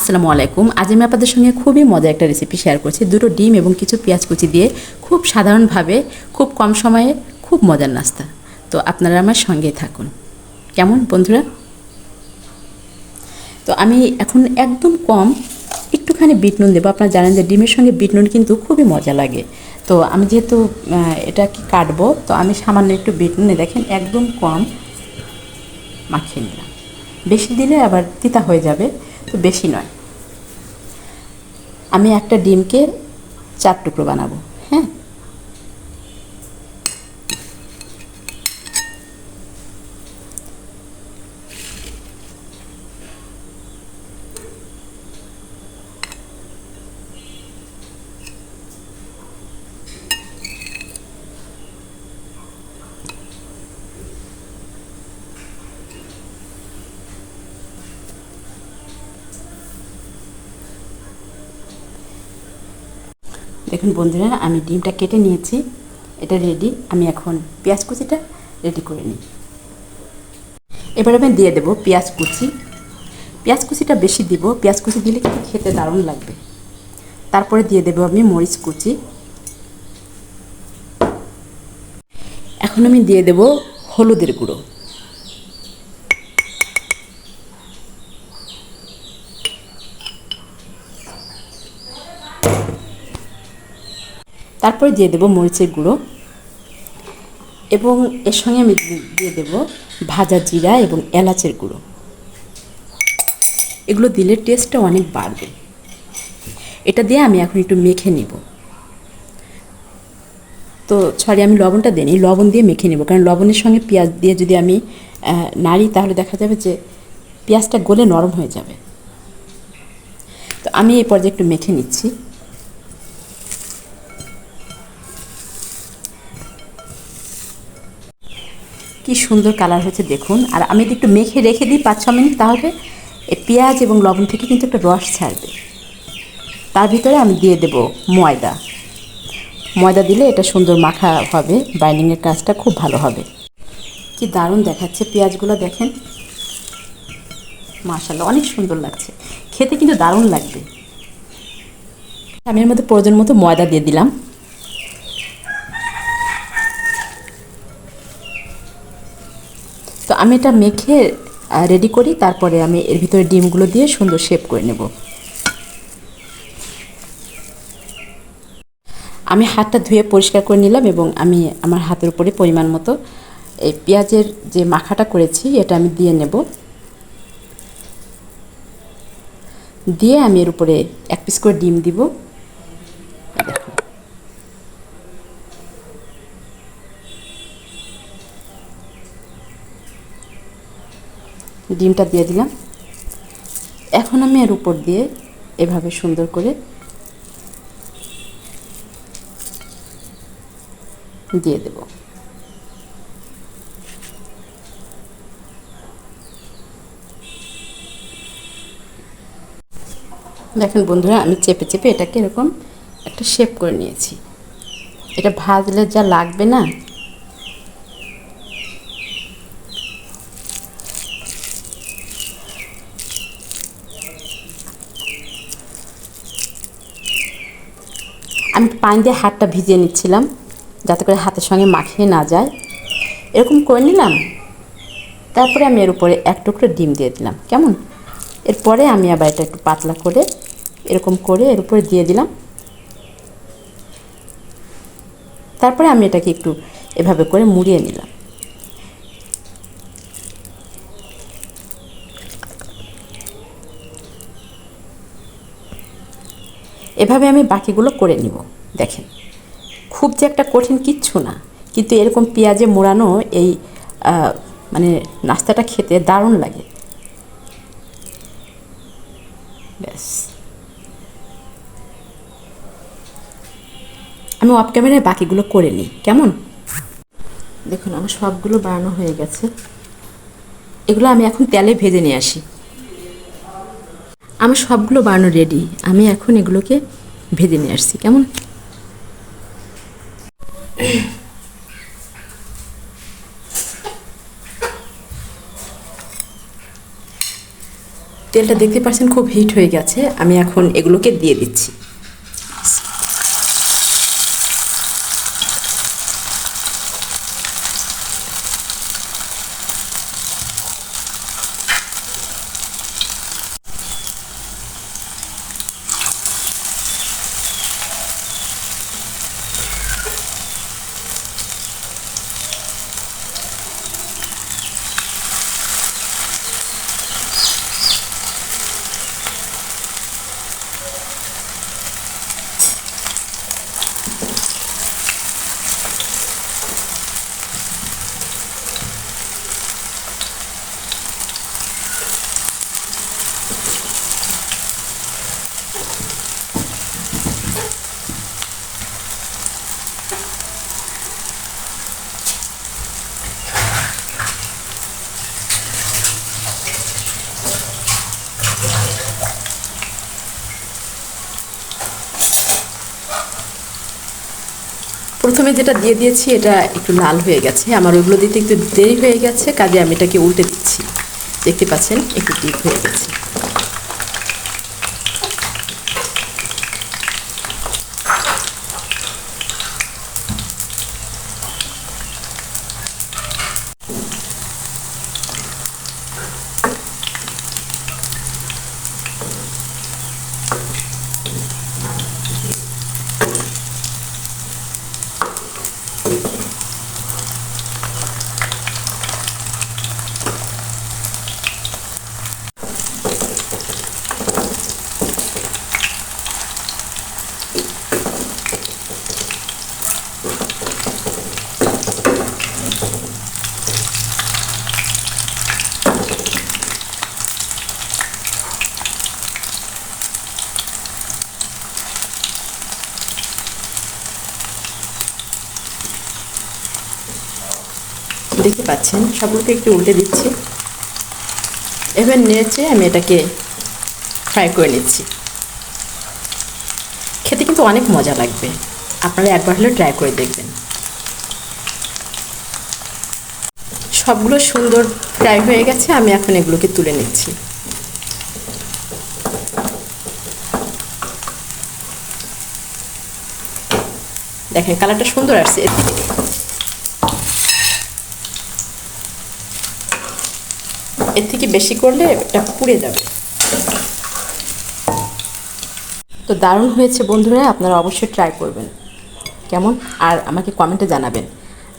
আসসালামু আলাইকুম। আজ আমি আপনাদের সঙ্গে খুবই মজার একটা রেসিপি শেয়ার করছি। দুটো ডিম এবং কিছু পেঁয়াজ কুচি দিয়ে খুব সাধারণভাবে খুব কম সময়ে খুব মজার নাস্তা। তো আপনারা আমার সঙ্গেই থাকুন। কেমন বন্ধুরা? তো আমি এখন একদম কম একটুখানি বিট নুন দেবো। আপনারা জানেন যে ডিমের সঙ্গে বিট নুন কিন্তু খুবই মজা লাগে। তো আমি যেহেতু এটা কি কাটবো, তো আমি সামান্য একটু বিট নুনে দেখেন একদম কম মাখিয়ে নিলাম। বেশি দিলে আবার তিতা হয়ে যাবে, তো বেশি নয়। আমি একটা ডিমকে 4 টুকরো বানাবো। হ্যাঁ, দেখুন বন্ধুরা, আমি ডিমটা কেটে নিয়েছি, এটা রেডি। আমি এখন পেঁয়াজ কুচিটা রেডি করে নিই। এবার আমি দিয়ে দেবো পেঁয়াজ কুচি। পেঁয়াজ কুচিটা বেশি দিব, পেঁয়াজ কুচি দিলে কিন্তু খেতে দারুণ লাগবে। তারপরে দিয়ে দেবো আমি মরিচ কুচি। এখন আমি দিয়ে দেবো হলুদের গুঁড়ো। তারপরে দিয়ে দেবো মরিচের গুঁড়ো এবং এর সঙ্গে আমি দিয়ে দেবো ভাজা জিরা এবং এলাচের গুঁড়ো। এগুলো দিলে টেস্টটা অনেক বাড়বে। এটা দিয়ে আমি এখন একটু মেখে নিব। তো সরি, আমি লবণটা দিইনি, লবণ দিয়ে মেখে নেব, কারণ লবণের সঙ্গে পেঁয়াজ দিয়ে যদি আমি নাড়ি তাহলে দেখা যাবে যে পেঁয়াজটা গলে নরম হয়ে যাবে। তো আমি এই পর্যায়ে একটু মেখে নিচ্ছি। কি সুন্দর কালার হয়েছে দেখুন। আর আমি যদি একটু মেখে রেখে দিই 5-6 মিনিট, তাহলে এই পেঁয়াজ এবং লবণ থেকে কিন্তু একটা রস ছাড়বে। তার ভিতরে আমি দিয়ে দেব ময়দা। ময়দা দিলে এটা সুন্দর মাখা হবে, বাইন্ডিংয়ের কাজটা খুব ভালো হবে। কি দারুণ দেখাচ্ছে পেঁয়াজগুলো, দেখেন মাশাআল্লাহ, অনেক সুন্দর লাগছে, খেতে কিন্তু দারুণ লাগবে। আমি এর মধ্যে প্রয়োজন মতো ময়দা দিয়ে দিলাম। তো আমি এটা মেখে রেডি করি, তারপরে আমি এর ভিতরে ডিমগুলো দিয়ে সুন্দর শেপ করে নেব। আমি হাতটা ধুয়ে পরিষ্কার করে নিলাম এবং আমি আমার হাতের উপরে পরিমাণ মতো এই পেঁয়াজের যে মাখাটা করেছি এটা আমি দিয়ে নেব। দিয়ে আমি এর উপরে 1 পিস করে ডিম দিব। ডিমটা দিয়ে দিলাম। এখন আমি এর উপর দিয়ে এভাবে সুন্দর করে দিয়ে দেব। দেখেন বন্ধুরা, আমি চেপে চেপে এটাকে এরকম একটা শেপ করে নিয়েছি। এটা ভাজলে যা লাগবে না, আমি পানি দিয়ে হাতটা ভিজিয়ে নিচ্ছিলাম যাতে করে হাতের সঙ্গে মাখিয়ে না যায়। এরকম করে নিলাম। তারপরে আমি এর উপরে 1 টুকরো ডিম দিয়ে দিলাম। কেমন? এরপরে আমি আবার এটা একটু পাতলা করে এরকম করে এর উপরে দিয়ে দিলাম। তারপরে আমি এটাকে একটু এভাবে করে মুড়িয়ে নিলাম। এভাবে আমি বাকিগুলো করে নিব। দেখেন, খুব যে একটা কঠিন কিচ্ছু না, কিন্তু এরকম পেঁয়াজে মোড়ানো এই মানে নাস্তাটা খেতে দারুণ লাগে। ব্যাস, আমি অফ ক্যামেরায় বাকিগুলো করে নিই। কেমন? দেখুন, আমার সবগুলো বানানো হয়ে গেছে। এগুলো আমি এখন তেলে ভেজে নিয়ে আসি। আমার সবগুলো বানানো রেডি, আমি এখন এগুলোকে ভেজে নিয়ে আসছি। কেমন? তেলটা দেখতে পাচ্ছেন খুব হিট হয়ে গেছে, আমি এখন এগুলোকে দিয়ে দিচ্ছি। প্রথমে যেটা দিয়ে দিয়েছি এটা একটু লাল হয়ে গেছে, আমার ওইগুলো দিতে একটু দেরি হয়ে গেছে, কাজে আমি এটাকে উল্টে দিচ্ছি। দেখতে পাচ্ছেন একটু ডিপ হয়ে গেছে। দেখতে পাচ্ছেন সবগুলোকে একটু উল্টে দিচ্ছি, এবার নেড়েচে আমি এটাকে ফ্রাই করে নিচ্ছি। খেতে কিন্তু অনেক মজা লাগবে, আপনারা একবার হলেও ট্রাই করে দেখবেন। সবগুলো সুন্দর ফ্রাই হয়ে গেছে, আমি এখন এগুলোকে তুলে নিচ্ছি। দেখেন কালারটা সুন্দর আসছে। এর থেকে বেশি করলে এটা পুড়ে যাবে। তো দারুণ হয়েছে বন্ধুরা, আপনারা অবশ্যই ট্রাই করবেন কেমন, আর আমাকে কমেন্টে জানাবেন।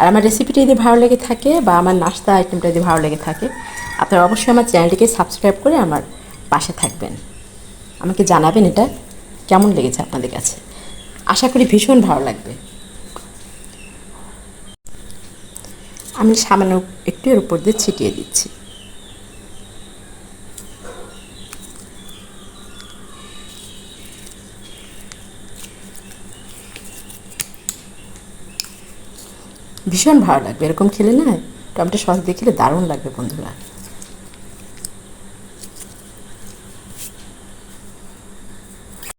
আর আমার রেসিপিটা যদি ভালো লেগে থাকে বা আমার নাস্তা আইটেমটা যদি ভালো লেগে থাকে, আপনারা অবশ্যই আমার চ্যানেলটিকে সাবস্ক্রাইব করে আমার পাশে থাকবেন। আমাকে জানাবেন এটা কেমন লেগেছে আপনাদের কাছে, আশা করি ভীষণ ভালো লাগবে। আমি সামান্য একটু এর উপর দিয়ে ছিটিয়ে দিচ্ছি। ভীষণ ভালো লাগবে এরকম খেলে না, টমেটো সস দিয়ে খেলে দারুণ লাগবে বন্ধুরা।